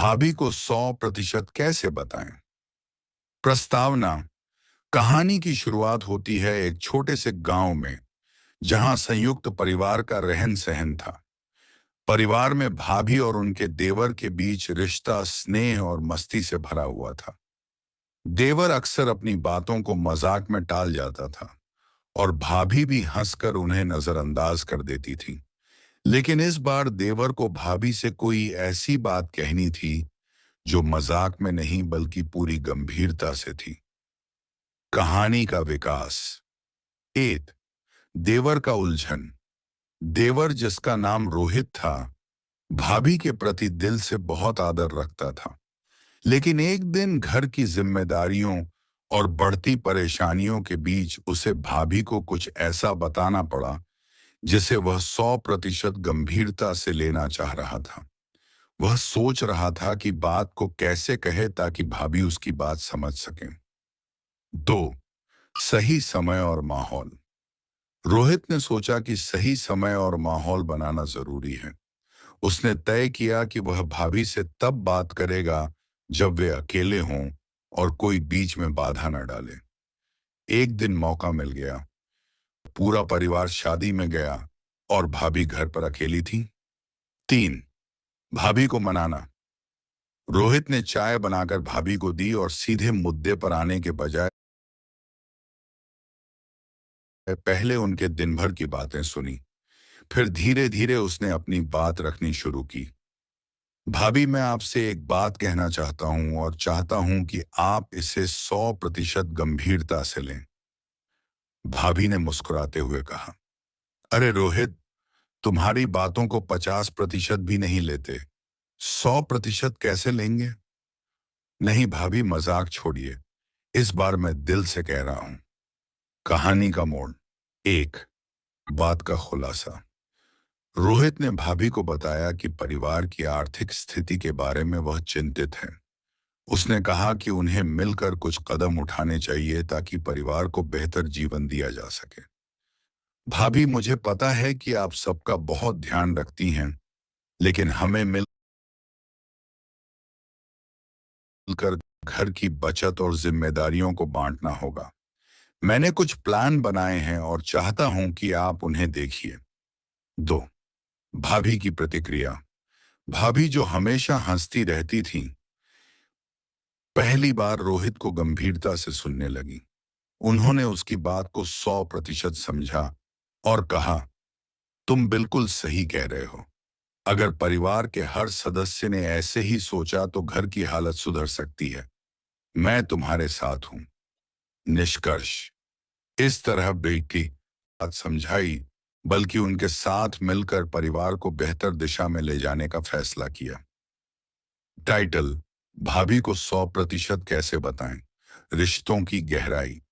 भाभी को 100% कैसे बताएं? प्रस्तावना। कहानी की शुरुआत होती है एक छोटे से गांव में, जहां संयुक्त परिवार का रहन सहन था। परिवार में भाभी और उनके देवर के बीच रिश्ता स्नेह और मस्ती से भरा हुआ था। देवर अक्सर अपनी बातों को मजाक में टाल जाता था और भाभी भी हंसकर उन्हें नजरअंदाज कर देती थी। लेकिन इस बार देवर को भाभी से कोई ऐसी बात कहनी थी जो मजाक में नहीं बल्कि पूरी गंभीरता से थी। कहानी का विकास। एत देवर का उलझन। देवर, जिसका नाम रोहित था, भाभी के प्रति दिल से बहुत आदर रखता था। लेकिन एक दिन घर की जिम्मेदारियों और बढ़ती परेशानियों के बीच उसे भाभी को कुछ ऐसा बताना पड़ा जिसे वह 100% गंभीरता से लेना चाह रहा था। वह सोच रहा था कि बात को कैसे कहे ताकि भाभी उसकी बात समझ सके। 2. सही समय और माहौल। रोहित ने सोचा कि सही समय और माहौल बनाना जरूरी है। उसने तय किया कि वह भाभी से तब बात करेगा जब वे अकेले हों और कोई बीच में बाधा न डाले। एक दिन मौका मिल गया। पूरा परिवार शादी में गया और भाभी घर पर अकेली थी। 3. भाभी को मनाना। रोहित ने चाय बनाकर भाभी को दी और सीधे मुद्दे पर आने के बजाय पहले उनके दिन भर की बातें सुनी। फिर धीरे धीरे उसने अपनी बात रखनी शुरू की। भाभी, मैं आपसे एक बात कहना चाहता हूं और चाहता हूं कि आप इसे 100% गंभीरता से लें। भाभी ने मुस्कुराते हुए कहा, अरे रोहित, तुम्हारी बातों को 50% भी नहीं लेते, 100% कैसे लेंगे? नहीं भाभी, मजाक छोड़िए, इस बार मैं दिल से कह रहा हूं। कहानी का मोड़। 1. बात का खुलासा। रोहित ने भाभी को बताया कि परिवार की आर्थिक स्थिति के बारे में वह चिंतित है। उसने कहा कि उन्हें मिलकर कुछ कदम उठाने चाहिए ताकि परिवार को बेहतर जीवन दिया जा सके। भाभी, मुझे पता है कि आप सबका बहुत ध्यान रखती हैं, लेकिन हमें मिलकर घर की बचत और जिम्मेदारियों को बांटना होगा। मैंने कुछ प्लान बनाए हैं और चाहता हूं कि आप उन्हें देखिए। 2. भाभी की प्रतिक्रिया। भाभी, जो हमेशा हंसती रहती थी, पहली बार रोहित को गंभीरता से सुनने लगी। उन्होंने उसकी बात को 100% समझा और कहा, तुम बिल्कुल सही कह रहे हो। अगर परिवार के हर सदस्य ने ऐसे ही सोचा तो घर की हालत सुधर सकती है। मैं तुम्हारे साथ हूं। निष्कर्ष। इस तरह बेटी बात समझाई, बल्कि उनके साथ मिलकर परिवार को बेहतर दिशा में ले जाने का फैसला किया। टाइटल: भाभी को 100% कैसे बताएं, रिश्तों की गहराई।